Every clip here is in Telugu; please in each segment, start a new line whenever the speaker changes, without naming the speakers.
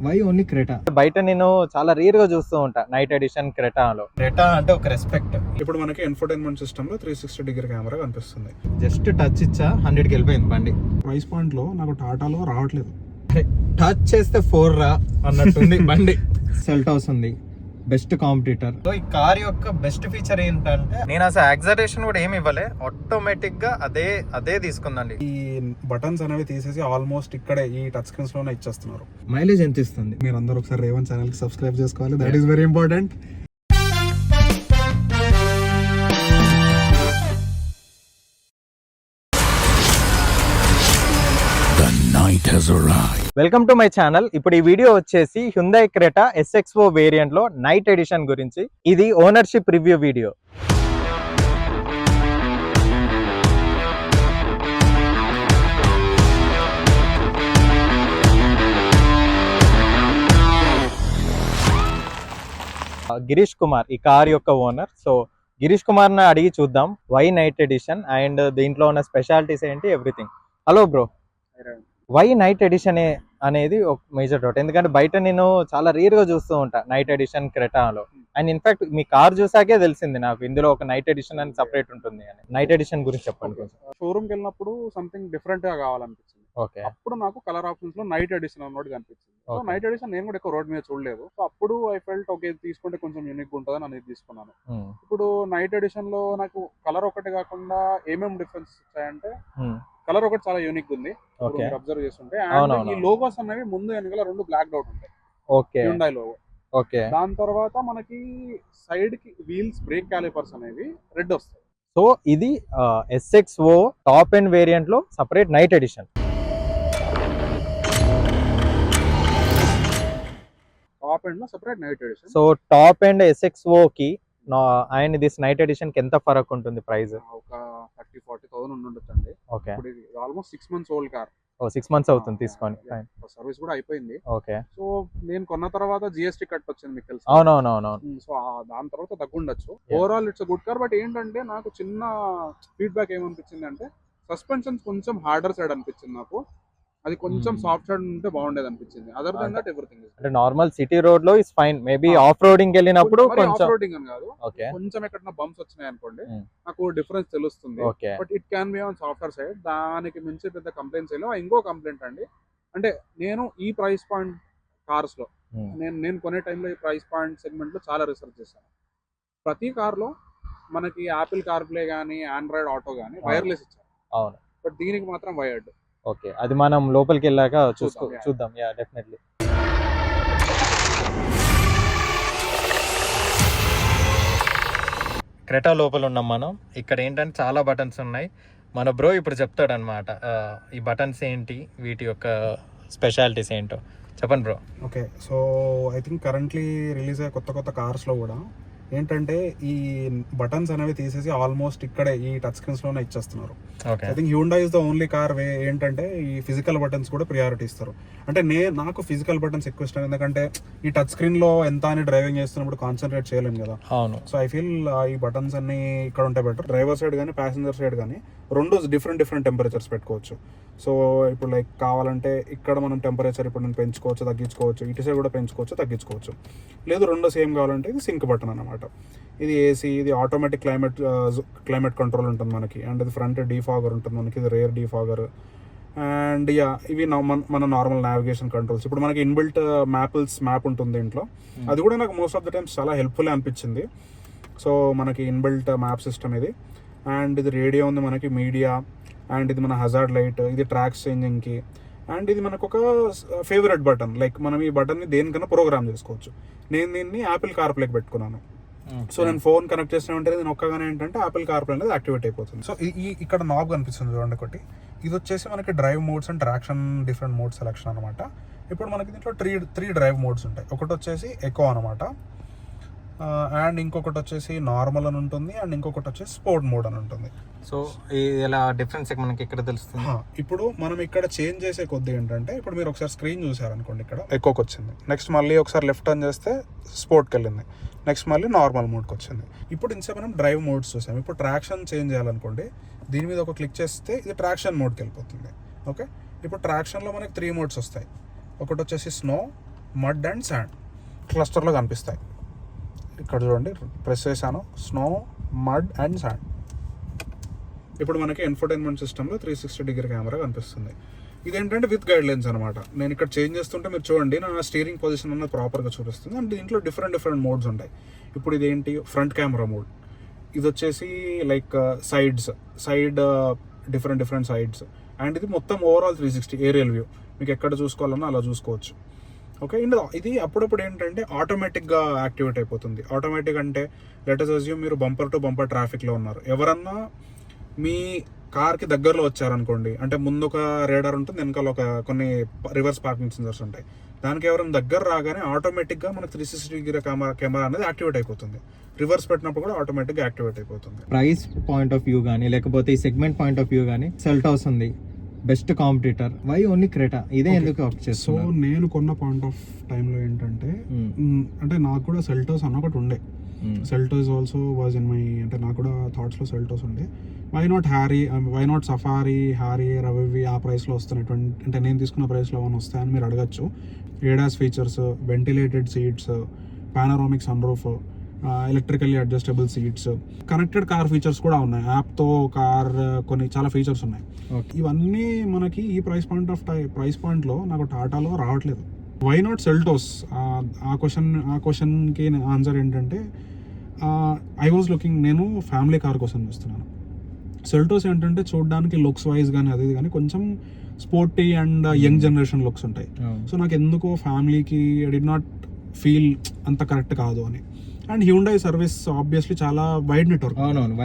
Why only Creta? బయట నేను చాలా రేర్ గా చూస్తూ ఉంటా నైట్ ఎడిషన్ క్రెటాలో. క్రెటా అంటే ఒక రెస్పెక్ట్.
ఇప్పుడు మనకి ఇన్ఫోటైన్మెంట్ సిస్టమ్ లో 360 డిగ్రీ కెమెరా కనిపిస్తుంది.
జస్ట్ టచ్ ఇచ్చా 100కి వెళ్ళిపోయింది బండి.
ప్రైస్ పాయింట్ లో నాకు టాటాలో రావట్లేదు.
టచ్ చేస్తే 4 రా అన్నట్టుంది బండి. సెల్టాస్ ఉంది, బెస్ట్ కాంపిటీటర్. సో ఈ కార్ యొక్క బెస్ట్ ఫీచర్ ఏంటంటే నేను అసలు యాక్సలరేషన్ కూడా ఏమి ఇవ్వలే, ఆటోమేటిక్ గా అదే తీసుకుందండి.
ఈ బటన్స్ అనేవి తీసేసి ఆల్మోస్ట్ ఇక్కడే ఈ టచ్ స్క్రీన్స్ లోనే ఇచ్చేస్తున్నారు.
మైలేజ్ ఎంత ఇస్తుంది?
మీరు అందరూ ఒకసారి రేవన్ ఛానల్ కి సబ్స్క్రైబ్ చేసుకోవాలి, that is very important.
Welcome to my channel. ఇప్పుడు ఈ వీడియో వచ్చేసి హ్యుందాయ్ క్రెటా SXO వేరియంట్ లో నైట్ ఎడిషన్ గురించి. ఇది ownership review video. Girish Kumar ఈ కార్ యొక్క ఓనర్. సో గిరీష్ కుమార్ ని అడిగి చూద్దాం వై నైట్ ఎడిషన్ అండ్ దీంట్లో ఉన్న స్పెషాలిటీస్ ఏంటి, everything. Hello bro, why knight edition అనేది ఒక మేజర్ డౌట్. ఎందుకంటే బయట నేను చాలా రేర్ గా చూస్తూ ఉంటా నైట్ ఎడిషన్ క్రెటాలో. అండ్ ఇన్ఫాక్ట్ మీ కార్ చూసాకే తెలిసింది నాకు ఇందులో ఒక నైట్ ఎడిషన్ అని సపరేట్ ఉంటుంది అని. నైట్ ఎడిషన్ గురించి చెప్పండి కొంచెం.
షోరూమ్ కి వెళ్ళినప్పుడు సంథింగ్ డిఫరెంట్ గా కావాలనిపించింది.
ఓకే,
అప్పుడు నాకు కలర్ ఆప్షన్స్ లో నైట్ ఎడిషన్ అన్నట్టు కనిపించింది. సో నైట్ ఎడిషన్ నేను కూడా ఎక్కువ రోడ్ మీద చూడలేదు. సో అప్పుడు ఐ ఫెల్ట్ ఓకే తీసుకుంటే కొంచెం యూనిక్ ఉంటుందని అనేది తీసుకున్నాను. ఇప్పుడు నైట్ ఎడిషన్ లో నాకు కలర్ ఒకటి కాకుండా ఏమేమి డిఫరెన్స్ వచ్చాయంటే, కలర్ ఒకటి చాలా యూనిక్ ఉంది అబ్జర్వ్ చేస్తుంటే. ఈ లోగోస్ అనేవి ముందు వెనకాల రెండు బ్లాక్ అవుట్ ఉంటాయి.
Okay,
Hyundai logo.
ఓకే,
దాని తర్వాత మనకి సైడ్ కి వీల్స్, బ్రేక్ క్యాలిపర్స్ అనేవి రెడ్ వస్తాయి.
సో ఇది SXO టాప్ ఎండ్ వేరియంట్ లో separate night edition.
Top end లో separate night edition.
So top end SXO కి అండ్ దిస్ నైట్ ఎడిషన్ కి ఎంత ఫరక్ ఉంటుంది ప్రైస్?
ఒక 30,000-40,000 ఉండొచ్చండి.
ఓకే,
ఇప్పుడు ఇది almost 6 months old car.
6 months అవుతుంది తీసుకొని.
సర్వీస్ కూడా అయిపోయింది.
ఓకే,
సో నేను కొన్న తర్వాత GST కట్ వచ్చింది, మీకు తెలుసు.
అవునవునవును.
సో దాని తర్వాత తగ్గుండొచ్చు. Overall it's good car. But ఏంటంటే నాకు చిన్న ఫీడ్బ్యాక్ ఏమనిపించింది అంటే, సస్పెన్షన్ కొంచెం హార్డర్ సైడ్ అనిపించింది నాకు. అది కొంచెం సాఫ్ట్ సైడ్ ఉంటే బాగుండేది అనిపించింది. Other than that everything is.
అంటే నార్మల్ సిటీ రోడ్ లో is fine. Maybe off roading వెళ్ళినప్పుడు కొంచెం
ఆఫ్ రోడింగ్ అని కాదు,
ఓకే,
కొంచెం ఎక్కడైనా బంప్స్ వచ్చినాయి అనుకోండి నాకు డిఫరెన్స్ తెలుస్తుంది. But it can be on software side. దానికి మించి పెద్ద కంప్లైంట్స్ ఏలో. ఇంకో కంప్లైంట్ అండి, అంటే నేను ఈ ప్రైస్ పాయింట్ కార్స్ లో నేను కొనే టైంలో ఈ ప్రైస్ పాయింట్ సెగ్మెంట్ లో చాలా రీసెర్చ్ చేశాను. ప్రతి కార్ లో మనకి యాపిల్ కార్ ప్లే కానీ ఆండ్రాయిడ్ ఆటో కానీ వైర్లెస్ ఇచ్చారు.
అవును,
బట్ దీనికి మాత్రం వైర్డ్.
ఓకే, అది మనం లోపలికి వెళ్ళాక చూద్దాం. Yeah, definitely. క్రెటా లోపల ఉన్నాం మనం. ఇక్కడ ఏంటంటే చాలా బటన్స్ ఉన్నాయి. మన బ్రో ఇప్పుడు చెప్తాడు అనమాట ఈ బటన్స్ ఏంటి, వీటి యొక్క స్పెషాలిటీస్ ఏంటో చెప్పండి bro.
Okay, so I think currently release అయ్యే కొత్త కార్స్ లో కూడా ఏంటంటే ఈ బటన్స్ అనేవి తీసేసి ఆల్మోస్ట్ ఇక్కడే ఈ టచ్ స్క్రీన్స్ లోనే ఇచ్చేస్తున్నారు. I think Hyundai is the only car way ఏంటంటే ఈ ఫిజికల్ బటన్స్ కూడా ప్రియారిటీ ఇస్తారు. అంటే నాకు ఫిజికల్ బటన్స్ ఎక్కువ ఇష్టం. ఎందుకంటే ఈ టచ్ స్క్రీన్ లో ఎంత అని డ్రైవింగ్ చేస్తున్నప్పుడు కాన్సన్ట్రేట్ చేయలేము కదా. సో ఐ ఫీల్ ఈ బటన్స్ అన్ని ఇక్కడ ఉంటే బెటర్. డ్రైవర్ సైడ్ కానీ ప్యాసింజర్ సైడ్ కానీ రెండు డిఫరెంట్ టెంపరేచర్స్ పెట్టుకోవచ్చు. సో ఇప్పుడు లైక్ కావాలంటే ఇక్కడ మనం టెంపరేచర్ ఇప్పుడు నేను పెంచుకోవచ్చు, తగ్గించుకోవచ్చు. ఇటు సైడ్ కూడా పెంచుకోవచ్చు, తగ్గించుకోవచ్చు. లేదు రెండు సేమ్ కావాలంటే ఇది సింక్ బటన్ అనమాట. ఇది ఏసీ, ఇది ఆటోమేటిక్ క్లైమేట్ కంట్రోల్ ఉంటుంది మనకి. అండ్ ఇది ఫ్రంట్ డీఫాగర్ ఉంటుంది మనకి, ఇది రేర్ డీఫాగర్. అండ్ ఇవి మన నార్మల్ నావిగేషన్ కంట్రోల్స్. ఇప్పుడు మనకి ఇన్బిల్ట్ మ్యాప్ ఉంటుంది దీంట్లో. అది కూడా నాకు మోస్ట్ ఆఫ్ ద టైమ్స్ చాలా హెల్ప్ఫుల్ అనిపించింది. సో మనకి ఇన్బిల్ట్ మ్యాప్ సిస్టమ్ ఇది. అండ్ ఇది రేడియో ఉంది మనకి, మీడియా. అండ్ ఇది మన హజార్డ్ లైట్, ఇది ట్రాక్స్ చేంజింగ్కి. అండ్ ఇది మనకు ఒక ఫేవరెట్ బటన్. లైక్ మనం ఈ బటన్ని దేనికన్నా ప్రోగ్రామ్ చేసుకోవచ్చు. నేను దీన్ని యాపిల్ కార్ప్లేకి పెట్టుకున్నాను. సో నేను ఫోన్ కనెక్ట్ చేసిన వెంటనే నేను ఒక్కగానే ఏంటంటే యాపిల్ కార్ప్లే అనేది యాక్టివేట్ అయిపోతుంది. సో ఇక్కడ నాబ్ కనిపిస్తుంది చూడండి ఒకటి. ఇది వచ్చేసి మనకి drive modes and traction different mode selection అనమాట. ఇప్పుడు మనకి దీంట్లో త్రీ డ్రైవ్ మోడ్స్ ఉంటాయి. ఒకటి వచ్చేసి ఎకో అనమాట, అండ్ ఇంకొకటి వచ్చేసి నార్మల్ అని ఉంటుంది, అండ్ ఇంకొకటి వచ్చేసి స్పోర్ట్ మోడ్ అని ఉంటుంది.
సో ఇలా డిఫరెన్స్ మనకి ఇక్కడ తెలుస్తుంది.
ఇప్పుడు మనం ఇక్కడ చేంజ్ చేసే కొద్ది ఏంటంటే, ఇప్పుడు మీరు ఒకసారి స్క్రీన్ చూసారనుకోండి, ఇక్కడ ఎకోకి వచ్చింది. నెక్స్ట్ మళ్ళీ ఒకసారి లెఫ్ట్ టర్న్ చేస్తే స్పోర్ట్కి వెళ్ళింది. నెక్స్ట్ మళ్ళీ నార్మల్ మోడ్కి వచ్చింది. ఇప్పుడు ఇంత మనం డ్రైవ్ మోడ్స్ చూసాం. ఇప్పుడు ట్రాక్షన్ చేంజ్ చేయాలనుకోండి, దీని మీద ఒక క్లిక్ చేస్తే ఇది ట్రాక్షన్ మోడ్కి వెళ్ళిపోతుంది. ఓకే, ఇప్పుడు ట్రాక్షన్లో మనకి 3 మోడ్స్ వస్తాయి. ఒకటి వచ్చేసి స్నో, మడ్ అండ్ శాండ్ క్లస్టర్లో కనిపిస్తాయి. ఇక్కడ చూడండి, ప్రెస్ చేశాను, స్నో, మడ్ అండ్ శాండ్. ఇప్పుడు మనకి ఇన్ఫోటైన్మెంట్ సిస్టంలో 360 డిగ్రీ కెమెరా కనిపిస్తుంది. ఇదేంటంటే విత్ గైడ్ లైన్స్ అనమాట. నేను ఇక్కడ చేంజ్ చేస్తుంటే మీరు చూడండి, నా స్టీరింగ్ పొజిషన్ అన్నది ప్రాపర్గా చూపిస్తుంది. అండ్ దీంట్లో డిఫరెంట్ మోడ్స్ ఉంటాయి. ఇప్పుడు ఇదేంటి, ఫ్రంట్ కెమెరా మోడ్. ఇది వచ్చేసి like side different sides. And ఇది మొత్తం ఓవరాల్ 360 ఏరియల్ వ్యూ. మీకు ఎక్కడ చూసుకోవాలన్నా అలా చూసుకోవచ్చు. ఓకే, అండ్ ఇది అప్పుడప్పుడు ఏంటంటే ఆటోమేటిక్గా యాక్టివేట్ అయిపోతుంది. ఆటోమేటిక్ అంటే లెట్ అస్ అస్యూమ్ మీరు బంపర్ టు బంపర్ ట్రాఫిక్లో ఉన్నారు. ఎవరన్నా మీ కార్కి దగ్గరలో వచ్చారనుకోండి, అంటే ముందు ఒక రేడార్ ఉంటుంది, వెనకాల ఒక కొన్ని రివర్స్ పార్కింగ్ సెన్సర్స్ ఉంటాయి. దానికి ఎవరైనా దగ్గర రాగానే ఆటోమేటిక్గా మనకు 360 డిగ్రీ కెమెరా అనేది యాక్టివేట్ అయిపోతుంది. రివర్స్ పెట్టినప్పుడు కూడా ఆటోమేటిక్గా యాక్టివేట్ అయిపోతుంది.
ప్రైస్ పాయింట్ ఆఫ్ వ్యూ కానీ లేకపోతే ఈ సెగ్మెంట్ పాయింట్ ఆఫ్ వ్యూ కానీ సెల్టాస్ ఉంది best competitor. Why only Creta? ఇదే ఎందుకు ఆప్ట్ చేస్తున్నారు?
సో నేను కొన్న పాయింట్ ఆఫ్ టైంలో ఏంటంటే, అంటే నాకు కూడా సెల్టాస్ అన్న ఒకటి ఉండే. Seltos also was in my, అంటే నాకు కూడా థాట్స్లో సెల్టోస్ ఉండే. వై నాట్ సఫారీ, హ్యారియర్ అవి ఆ ప్రైస్లో వస్తున్నటువంటి, అంటే నేను తీసుకున్న ప్రైస్లో ఏమైనా వస్తాయని మీరు అడగచ్చు. ADAS features, ventilated seats, panoramic sunroof, electrically adjustable seats, connected car features కూడా ఉన్నాయి. యాప్తో కార్ కొన్ని చాలా ఫీచర్స్ ఉన్నాయి. ఇవన్నీ మనకి ఈ ప్రైస్ పాయింట్లో నాకు టాటాలో రావట్లేదు. Why not Seltos? ఆ క్వశ్చన్కి ఆన్సర్ ఏంటంటే, ఐ వాజ్ లుకింగ్, నేను ఫ్యామిలీ కార్ కోసం చూస్తున్నాను. సెల్టోస్ ఏంటంటే చూడడానికి లుక్స్ వైజ్ కానీ అది కానీ కొంచెం sporty and young generation looks ఉంటాయి. సో నాకు ఎందుకో ఫ్యామిలీకి ఐ డి నాట్ ఫీల్ అంత కరెక్ట్ కాదు అని. అండ్ హ్యూండాయ్ సర్వీస్ ఆబ్వియస్లీ చాలా వైడ్ నెట్వర్క్.
అవునవును,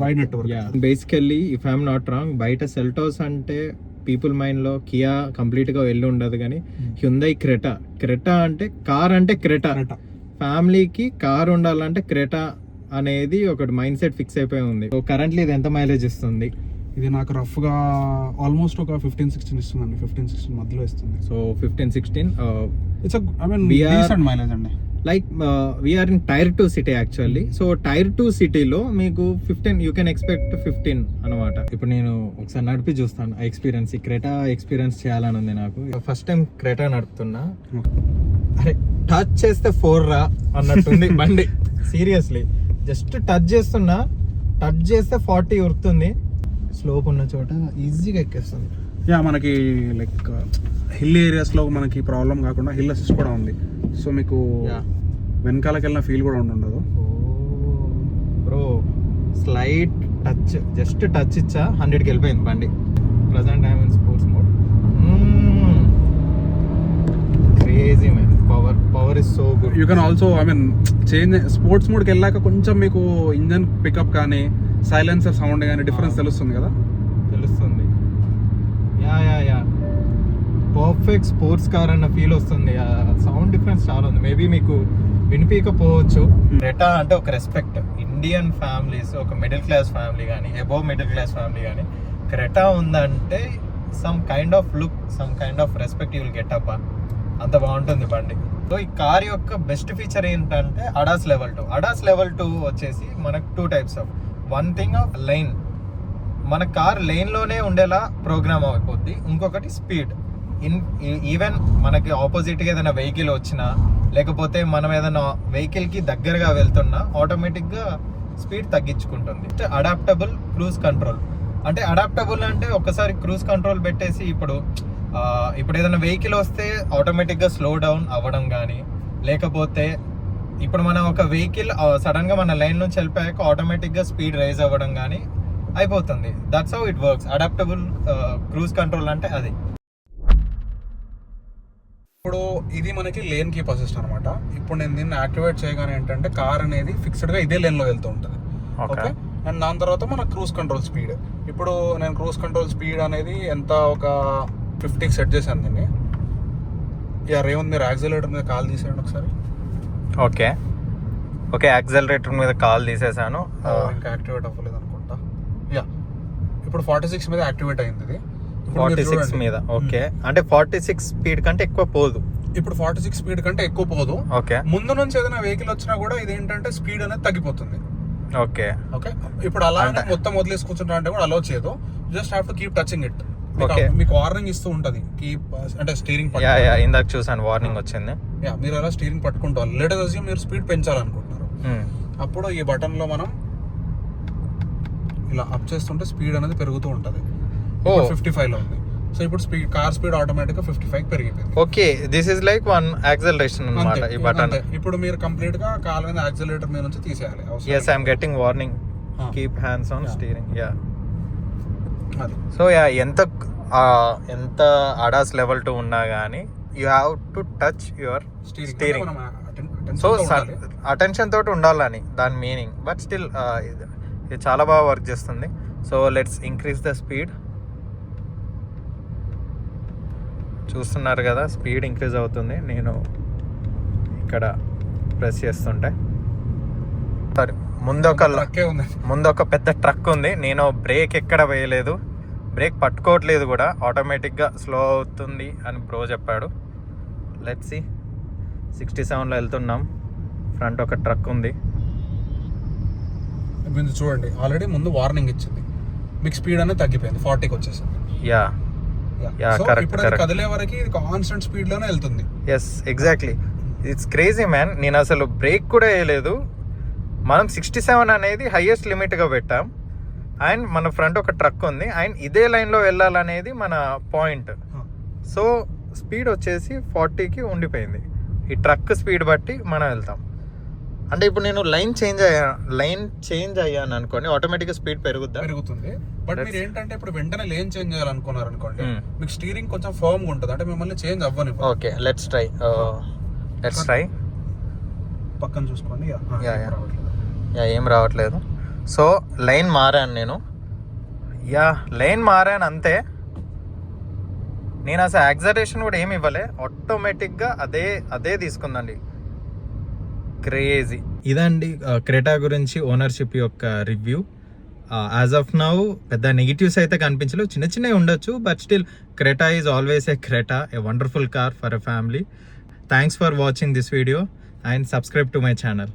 wide network. Basically if I'm not wrong, బయట సెల్టోస్ అంటే పీపుల్ మైండ్లో కియా కంప్లీట్గా వెళ్ళి ఉండదు, కానీ హ్యుందాయ్ క్రెటా అంటే కార్, అంటే క్రెటా ఫ్యామిలీకి కార్ ఉండాలంటే క్రెటా అనేది ఒకటి మైండ్ సెట్ ఫిక్స్ అయిపోయి ఉంది. కరెంట్లీ ఇది ఎంత మైలేజ్ ఇస్తుంది?
ఇది నాకు రఫ్గా ఆల్మోస్ట్ ఒక 15-16 ఇస్తుందండి. 15-16 మధ్యలో ఇస్తుంది.
So 15-16
it's I mean decent mileage అండి.
Like we're in tier 2 city actually. So tier 2 సిటీలో మీకు 15, యూ కెన్ ఎక్స్పెక్ట్ 15 అనమాట. ఇప్పుడు నేను ఒకసారి నడిపి చూస్తాను ఆ ఎక్స్పీరియన్స్. ఈ క్రెటా ఎక్స్పీరియన్స్ చేయాలని ఉంది నాకు. ఫస్ట్ టైం క్రెటా నడుపుతున్నా. అరే టచ్ చేస్తే 4 రా అన్నట్టుంది బండి. సీరియస్లీ జస్ట్ టచ్ చేస్తే 40 ఉరుకుతుంది. స్లోప్ ఉన్న చోట ఈజీగా ఎక్కేస్తుంది.
యా, మనకి లైక్ హిల్ ఏరియాస్లో మనకి ప్రాబ్లం కాకుండా హిల్ అసిస్ట్ కూడా ఉంది. సో మీకు వెనకాలకి వెళ్ళిన ఫీల్ కూడా ఉండదు.
Bro slight touch, just touch ఇచ్చా 100కి వెళ్ళిపోయింది బండి. Present I'm in sports mode. Crazy man, power is so good.
You can also I mean change sports మోడ్కి వెళ్ళాక కొంచెం మీకు ఇంజన్ పికప్ కానీ సైలెన్సర్ సౌండ్ కానీ డిఫరెన్స్ తెలుస్తుంది కదా?
తెలుస్తుంది. యా పర్ఫెక్ట్ స్పోర్ట్స్ కార్ అన్న ఫీల్ వస్తుంది. సౌండ్ డిఫరెన్స్ చాలా ఉంది. మేబీ మీకు వినిపించకపోవచ్చు. క్రెటా అంటే ఒక రెస్పెక్ట్. ఇండియన్ ఫ్యామిలీస్, ఒక మిడిల్ క్లాస్ ఫ్యామిలీ కానీ అబోవ్ మిడిల్ క్లాస్ ఫ్యామిలీ కానీ క్రెటా ఉందంటే some kind of look, some kind of respect you will get up. అంత బాగుంటుంది బండి. సో ఈ కార్ యొక్క బెస్ట్ ఫీచర్ ఏంటంటే అడాస్ లెవెల్ 2. అడాస్ లెవెల్ 2 వచ్చేసి మనకు 2 types of. One thing of line, మన కార్ లైన్లోనే ఉండేలా ప్రోగ్రామ్ అయిపోద్ది. ఇంకొకటి స్పీడ్. ఈవెన్ మనకి ఆపోజిట్గా ఏదైనా వెహికల్ వచ్చినా, లేకపోతే మనం ఏదైనా వెహికల్కి దగ్గరగా వెళ్తున్నా ఆటోమేటిక్గా స్పీడ్ తగ్గించుకుంటుంది. Adaptable cruise control. అంటే అడాప్టబుల్ అంటే ఒకసారి క్రూజ్ కంట్రోల్ పెట్టేసి ఇప్పుడు ఏదైనా వెహికల్ వస్తే ఆటోమేటిక్గా స్లో డౌన్ అవ్వడం కానీ, లేకపోతే ఇప్పుడు మనం ఒక వెహికల్ సడన్గా మన లైన్ నుంచి వెళ్ళిపోయాక ఆటోమేటిక్గా స్పీడ్ రైజ్ అవ్వడం కానీ అయిపోతుంది. That's how it works. Adaptable cruise control అంటే అది.
ఇప్పుడు ఇది మనకి లేన్ కీప్ అసిస్ట్ అనమాట. ఇప్పుడు నేను దీన్ని యాక్టివేట్ చేయగానే ఏంటంటే కార్ అనేది ఫిక్స్డ్గా ఇదే లేన్లో వెళ్తూ ఉంటుంది. ఓకే, అండ్ దాని తర్వాత మన క్రూజ్ కంట్రోల్ స్పీడ్. ఇప్పుడు నేను క్రూజ్ కంట్రోల్ స్పీడ్ అనేది ఎంత, ఒక 50కి సెట్ చేశాను దీన్ని. రేవంత్ మీరు యాక్సిలరేటర్ మీద కాల్ తీసేయండి ఒకసారి.
ఓకే యాక్సిలరేటర్ మీద కాల్ తీసేసాను.
ఇంకా యాక్టివేట్ అవ్వలేదు అనుకుంటా. ఇప్పుడు 46 మీద యాక్టివేట్ అయింది ఇది.
46 మీద. ఓకే, అంటే 46 స్పీడ్ కంటే ఎక్కువ పోదు.
ఇప్పుడు 46 స్పీడ్ కంటే ఎక్కువ పోదు.
ఓకే,
ముందు నుంచి ఏదైనా వెహికల్ వచ్చినా కూడా ఇది ఏంటంటే స్పీడ్ అనేది తగ్గిపోతుంది.
ఓకే
ఇప్పుడు అలా మొత్తం వదిలేసి కూర్చుంటా అంటే కూడా అలో చేయదు. Just have to keep touching it.
Okay
మీకు వార్నింగ్ ఇస్తూ ఉంటది కీప్ అంటే స్టీరింగ్
యా యా ఇందాక చూసాను వార్నింగ్ వచ్చింది.
యా మీరు అలా స్టీరింగ్ పట్టుకుంటారు. లేటర్ వచ్చి మీరు స్పీడ్ పెంచాలనుకుంటున్నారు, అప్పుడు ఈ బటన్ లో మనం ఇలా అప్ చేస్తుంటే స్పీడ్ అనేది పెరుగుతూ ఉంటది. 55 లో ఉంది, సో ఇప్పుడు స్పీడ్ కార్ స్పీడ్ ఆటోమేటిక్ గా 55 పెరిగిపోయింది.
Okay this is like one acceleration అన్నమాట ఈ బటన్.
ఇప్పుడు మీరు కంప్లీట్ గా కాల్ మీద యాక్సిలరేటర్ మీద నుంచి తీసేయాలి.
yes I am getting warning keep hands on steering. yeah
అది
సో యా ఎంత అడాస్ లెవెల్ 2 ఉన్నా కానీ you have to touch your steering. So attention తోటి ఉండాలని దాని మీనింగ్. బట్ స్టిల్ ఇది చాలా బాగా వర్క్ చేస్తుంది. So let's increase the speed. చూస్తున్నారు కదా స్పీడ్ ఇంక్రీజ్ అవుతుంది నేను ఇక్కడ ప్రెస్ చేస్తుంటే. సరే ముందొక పెద్ద ట్రక్ ఉంది, నేను బ్రేక్ ఎక్కడ వేయలేదు, బ్రేక్ పట్టుకోవట్లేదు కూడా, ఆటోమేటిక్గా స్లో అవుతుంది అని బ్రో చెప్పాడు. లెట్స్ సీ 67లో వెళ్తున్నాం. ఫ్రంట్ ఒక ట్రక్ ఉంది.
చూడండి ఆల్రెడీ ముందు వార్నింగ్ ఇచ్చింది, మీకు స్పీడ్ అనేది తగ్గిపోయింది, 40కి వచ్చేసింది.
యా
ఇప్పుడు కదిలే వరకు ఇది కాన్స్టెంట్ స్పీడ్ లోనే వెళ్తుంది.
Yes exactly it's crazy man. నేను అసలు బ్రేక్ కూడా వేయలేదు. మనం 67 అనేది హైయెస్ట్ లిమిట్గా పెట్టాం, అండ్ మన ఫ్రంట్ ఒక ట్రక్ ఉంది, అండ్ ఇదే లైన్లో వెళ్ళాలనేది మన పాయింట్. సో స్పీడ్ వచ్చేసి 40కి ఉండిపోయింది. ఈ ట్రక్ స్పీడ్ బట్టి మనం వెళ్తాం. అంటే ఇప్పుడు నేను లైన్ చేంజ్ అయ్యాను అనుకోండి, ఆటోమేటిక్గా స్పీడ్ పెరుగుతుంది.
బట్ మీరు ఏంటంటే ఇప్పుడు వెంటనే లేన్ చేంజ్ చేయాలనుకున్నారు అనుకోండి, మీకు స్టీరింగ్ కొంచెం ఫర్మ్ గా ఉంటుంది, అంటే మిమ్మల్ని చేంజ్ అవ్వని.
Okay let's try.
పక్కన చూసుకోండి.
ఏం రావట్లేదు. సో లైన్ మారాను నేను. లైన్ మారాను అంతే. నేను అసలు యాక్సలరేషన్ కూడా ఏమి ఇవ్వలే, ఆటోమేటిక్గా అదే తీసుకుందండి. క్రేజీ. ఇదండి క్రెటా గురించి ఓనర్షిప్ యొక్క రివ్యూ. యాజ్ ఆఫ్ నౌ పెద్ద నెగిటివ్స్ అయితే కనిపించలేవు, చిన్న చిన్నవి ఉండొచ్చు, but still Creta is always a Creta, a wonderful car for a family. Thanks for watching this video and subscribe to my channel.